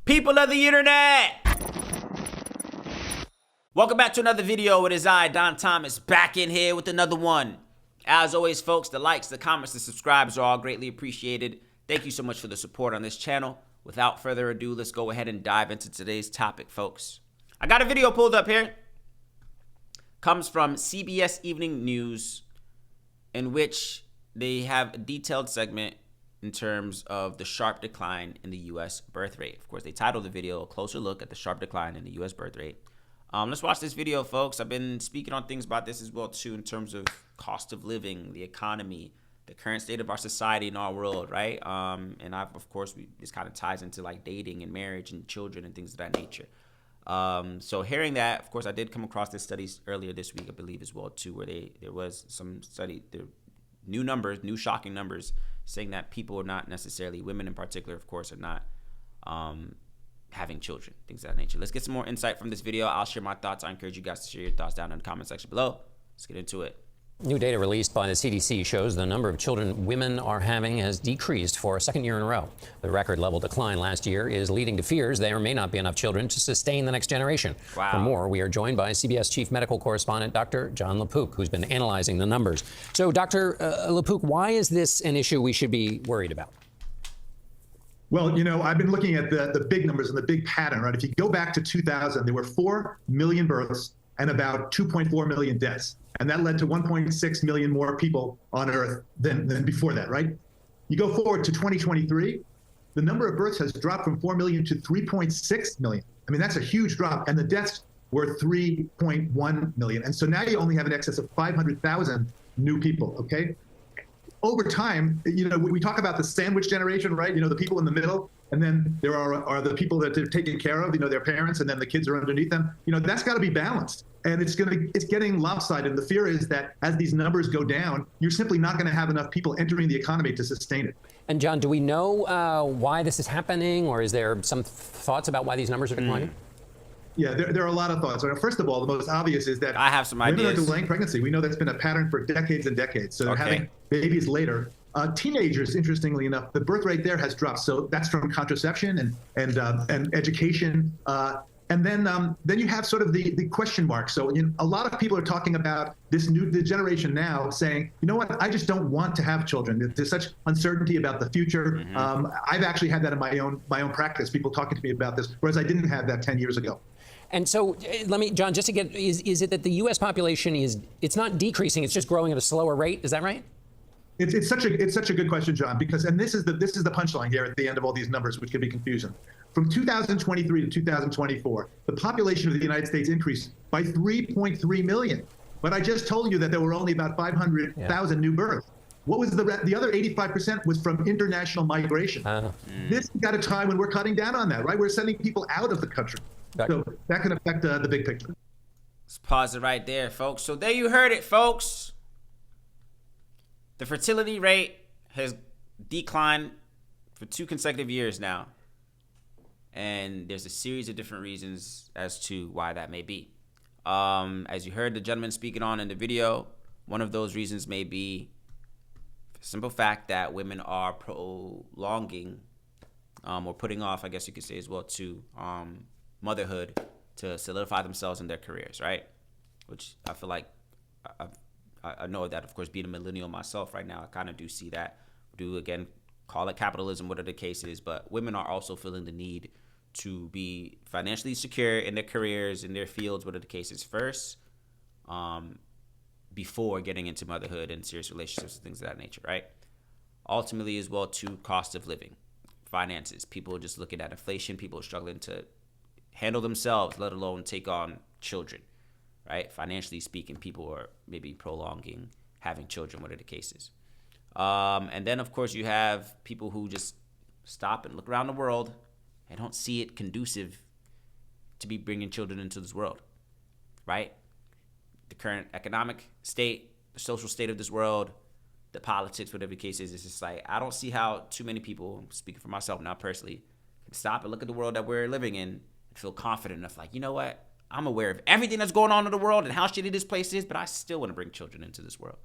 People of the internet! Welcome back to another video. It is I, Don Thomas, back in here with another one. As always, folks, the likes, the comments, the subscribes are all greatly appreciated. Thank you so much for the support on this channel. Without further ado, let's go ahead and dive into today's topic, folks. I got a video pulled up here. Comes from CBS Evening News, in which they have a detailed segment in terms of the sharp decline in the U.S. birth rate. Of course, they titled the video, A Closer Look at the Sharp Decline in the U.S. Birth Rate. Let's watch this video, folks. I've been speaking on things about this as well, too, in terms of cost of living, the economy, the current state of our society and our world, right? And of course, this kind of ties into like dating and marriage and children and things of that nature. So hearing that, of course, I did come across this study earlier this week, I believe, as well, too, where there was some study, new shocking numbers, saying that people are not necessarily, women in particular, of course, are not having children, things of that nature. Let's get some more insight from this video. I'll share my thoughts. I encourage you guys to share your thoughts down in the comment section below. Let's get into it. New data released by the CDC shows the number of children women are having has decreased for a second year in a row. The record level decline last year is leading to fears there may not be enough children to sustain the next generation. Wow. For more, we are joined by CBS Chief Medical Correspondent Dr. Jon LaPook, who's been analyzing the numbers. So, Dr. LaPook, why is this an issue we should be worried about? Well, you know, I've been looking at the big numbers and the big pattern, right? If you go back to 2000, there were 4 million births and about 2.4 million deaths. And that led to 1.6 million more people on Earth than before that, right? You go forward to 2023, the number of births has dropped from 4 million to 3.6 million. I mean, that's a huge drop. And the deaths were 3.1 million. And so now you only have an excess of 500,000 new people, okay? Over time, you know, we talk about the sandwich generation, right? You know, the people in the middle, and then there are the people that they're taken care of, you know, their parents, and then the kids are underneath them. You know, that's got to be balanced. And it's getting lopsided. And the fear is that as these numbers go down, you're simply not going to have enough people entering the economy to sustain it. And John, do we know why this is happening, or is there some thoughts about why these numbers are declining? Yeah, there are a lot of thoughts. First of all, the most obvious is that I have some women ideas. are delaying pregnancy. We know that's been a pattern for decades and decades. So they're having babies later. Teenagers, interestingly enough, the birth rate there has dropped. So that's from contraception and education. And then you have sort of the question mark. So a lot of people are talking about the generation now saying, you know what, I just don't want to have children. There's such uncertainty about the future. Mm-hmm. I've actually had that in my own practice, people talking to me about this, whereas I didn't have that 10 years ago. And so, John, just to get, is it that the U.S. population it's not decreasing, it's just growing at a slower rate? Is that right? It's such a good question, John, because this is the punchline here at the end of all these numbers, which can be confusing. From 2023 to 2024, the population of the United States increased by 3.3 million. But I just told you that there were only about 500,000 new births. What was the other 85% was from international migration. This got a time when we're cutting down on that, right? We're sending people out of the country. So that can affect the big picture. Let's pause it right there, folks. So there you heard it, folks. The fertility rate has declined for 2 consecutive years now. And there's a series of different reasons as to why that may be. As you heard the gentleman speaking on in the video, one of those reasons may be the simple fact that women are prolonging or putting off, I guess you could say as well, to motherhood to solidify themselves in their careers, right? Which I feel like I know that, of course, being a millennial myself right now, I kind of do see that. Again, call it capitalism, whatever the case is, but women are also feeling the need to be financially secure in their careers, in their fields, whatever the case is first, before getting into motherhood and serious relationships and things of that nature, right? Ultimately, as well, to cost of living, finances. People are just looking at inflation. People are struggling to handle themselves, let alone take on children, right? Financially speaking, people are maybe prolonging having children, whatever the case is. And then, of course, you have people who just stop and look around the world and don't see it conducive to be bringing children into this world, right? The current economic state, the social state of this world, the politics, whatever the case is, it's just like, I don't see how too many people, I'm speaking for myself now personally, can stop and look at the world that we're living in and feel confident enough, like, you know what? I'm aware of everything that's going on in the world and how shitty this place is, but I still want to bring children into this world.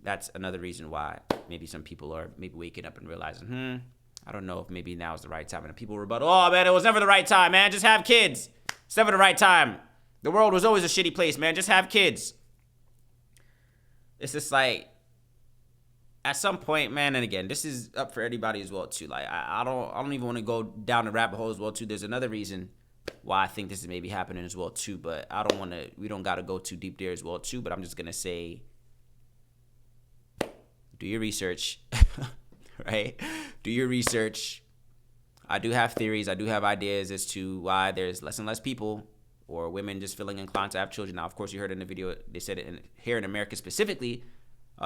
That's another reason why maybe some people are maybe waking up and realizing, I don't know if maybe now is the right time. And people rebut, oh, man, it was never the right time, man. Just have kids. It's never the right time. The world was always a shitty place, man. Just have kids. It's just like, at some point, man, and again, this is up for anybody as well, too. Like, I don't even want to go down the rabbit hole as well, too. There's another reason why I think this is maybe happening as well, too. But we don't got to go too deep there as well, too. But I'm just going to say, do your research, right? Do your research. I do have theories. I do have ideas as to why there's less and less people or women just feeling inclined to have children. Now, of course, you heard in the video, they said it here in America specifically,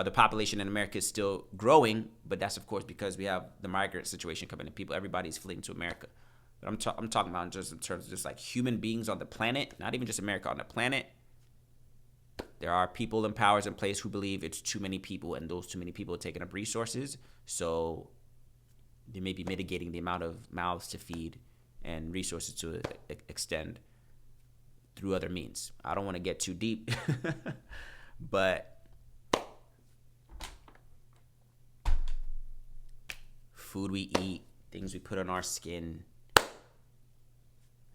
the population in America is still growing, but that's, of course, because we have the migrant situation coming in. Everybody's fleeing to America. But I'm talking about just in terms of just like human beings on the planet, not even just America, on the planet. There are people and powers in place who believe it's too many people, and those too many people are taking up resources. So they may be mitigating the amount of mouths to feed and resources to extend through other means. I don't want to get too deep, but food we eat, things we put on our skin,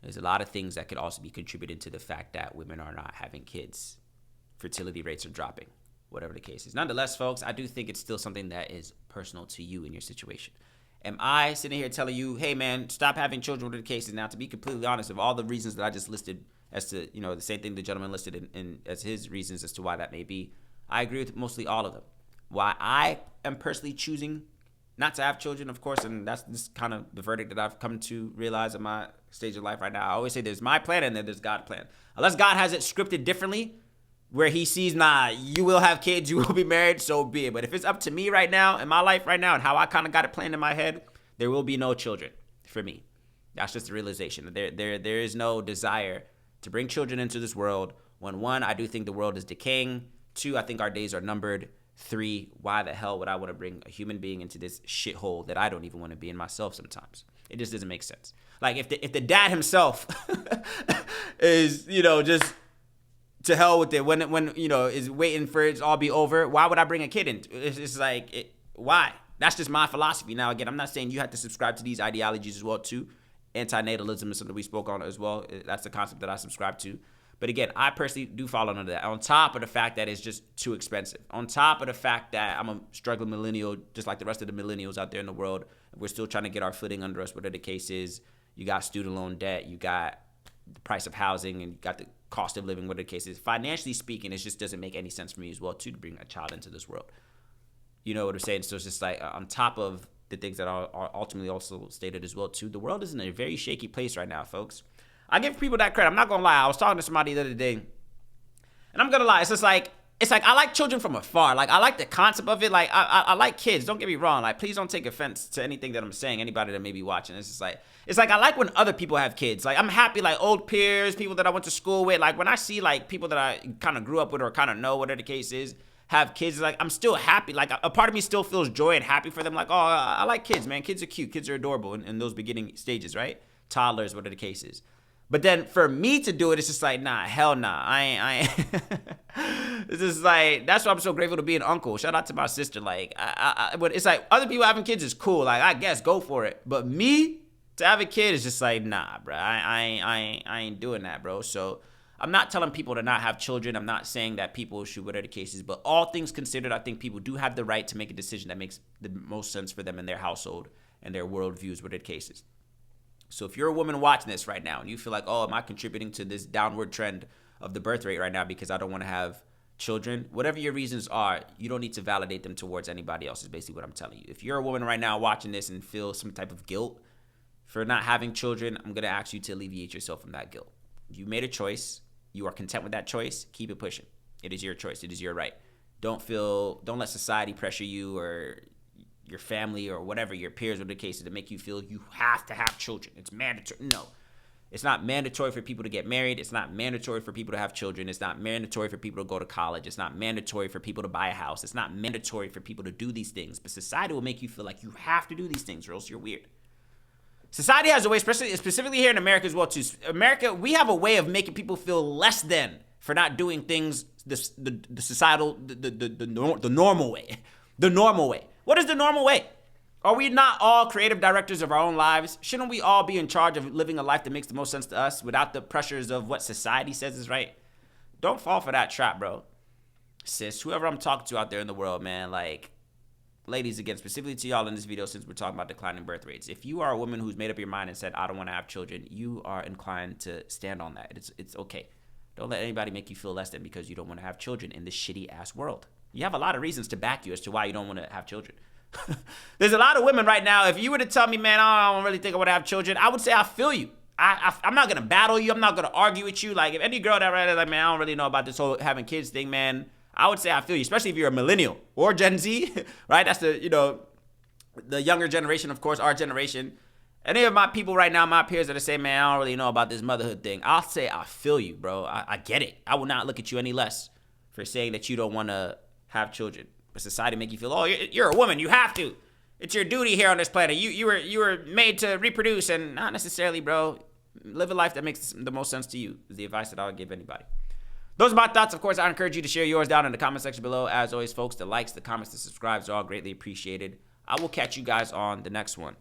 there's a lot of things that could also be contributed to the fact that women are not having kids. Fertility rates are dropping, whatever the case is. Nonetheless, folks, I do think it's still something that is personal to you and your situation. Am I sitting here telling you, hey, man, stop having children, whatever the case is? Now, to be completely honest, of all the reasons that I just listed as to, the same thing the gentleman listed in as his reasons as to why that may be, I agree with mostly all of them. Why I am personally choosing not to have children, of course, and that's this kind of the verdict that I've come to realize in my stage of life right now. I always say there's my plan and then there's God's plan. Unless God has it scripted differently, where he sees, nah, you will have kids, you will be married, so be it. But if it's up to me right now, in my life right now, and how I kind of got it planned in my head, there will be no children for me. That's just the realization. There is no desire to bring children into this world. When one, I do think the world is decaying. Two, I think our days are numbered. Three, why the hell would I want to bring a human being into this shithole that I don't even want to be in myself sometimes? It just doesn't make sense. Like if the dad himself is, just to hell with it, when is waiting for it to all be over, why would I bring a kid in? It's like, why? That's just my philosophy. Now, again, I'm not saying you have to subscribe to these ideologies as well, too. Antinatalism is something we spoke on as well. That's the concept that I subscribe to. But again, I personally do fall under that. On top of the fact that it's just too expensive. On top of the fact that I'm a struggling millennial, just like the rest of the millennials out there in the world. We're still trying to get our footing under us, whatever the case is. You got student loan debt. You got the price of housing. And you got the cost of living, whatever the case is. Financially speaking, it just doesn't make any sense for me as well, too, to bring a child into this world. You know what I'm saying? So it's just like on top of the things that are ultimately also stated as well, too. The world is in a very shaky place right now, folks. I give people that credit. I'm not going to lie. I was talking to somebody the other day, and I'm going to lie. It's like I like children from afar. Like, I like the concept of it. Like, I like kids. Don't get me wrong. Like, please don't take offense to anything that I'm saying. Anybody that may be watching. It's like I like when other people have kids. Like, I'm happy, like, old peers, people that I went to school with. Like, when I see, like, people that I kind of grew up with or kind of know, whatever the case is, have kids, like, I'm still happy. Like, a part of me still feels joy and happy for them. Like, oh, I like kids, man. Kids are cute. Kids are adorable in those beginning stages, right? Toddlers, whatever the case is. But then for me to do it, it's just like, nah, hell nah. I ain't. It's just like, that's why I'm so grateful to be an uncle. Shout out to my sister. Like, but it's like, other people having kids is cool. Like, I guess, go for it. But me, to have a kid is just like, nah, bro. I ain't doing that, bro. So I'm not telling people to not have children. I'm not saying that people should, whatever the case is. But all things considered, I think people do have the right to make a decision that makes the most sense for them in their household and their worldviews, whatever the case is. So if you're a woman watching this right now and you feel like, oh, am I contributing to this downward trend of the birth rate right now because I don't want to have children? Whatever your reasons are, you don't need to validate them towards anybody else is basically what I'm telling you. If you're a woman right now watching this and feel some type of guilt for not having children, I'm going to ask you to alleviate yourself from that guilt. You made a choice. You are content with that choice. Keep it pushing. It is your choice. It is your right. Don't let society pressure you or your family or whatever, your peers or the case to make you feel you have to have children. It's mandatory. No, it's not mandatory for people to get married. It's not mandatory for people to have children. It's not mandatory for people to go to college. It's not mandatory for people to buy a house. It's not mandatory for people to do these things. But society will make you feel like you have to do these things or else you're weird. Society has a way, specifically here in America as well, too. America, we have a way of making people feel less than for not doing things the societal, the normal way. The normal way. What is the normal way? Are we not all creative directors of our own lives? Shouldn't we all be in charge of living a life that makes the most sense to us without the pressures of what society says is right? Don't fall for that trap, bro. Sis, whoever I'm talking to out there in the world, man, like, ladies, again, specifically to y'all in this video, since we're talking about declining birth rates, if you are a woman who's made up your mind and said, I don't want to have children, you are inclined to stand on that. It's okay. Don't let anybody make you feel less than because you don't want to have children in this shitty-ass world. You have a lot of reasons to back you as to why you don't want to have children. There's a lot of women right now, if you were to tell me, man, I don't really think I want to have children, I would say I feel you. I'm not going to battle you. I'm not going to argue with you. Like, if any girl that right, like, man, I don't really know about this whole having kids thing, man, I would say I feel you, especially if you're a millennial or Gen Z, right? That's the younger generation, of course, our generation. Any of my people right now, my peers that are saying, man, I don't really know about this motherhood thing, I'll say I feel you, bro. I get it. I will not look at you any less for saying that you don't want to have children. But society make you feel, oh, you're a woman, you have to. It's your duty here on this planet. You were made to reproduce, and not necessarily, bro. Live a life that makes the most sense to you is the advice that I would give anybody. Those are my thoughts. Of course, I encourage you to share yours down in the comment section below. As always, folks, the likes, the comments, the subscribes are all greatly appreciated. I will catch you guys on the next one.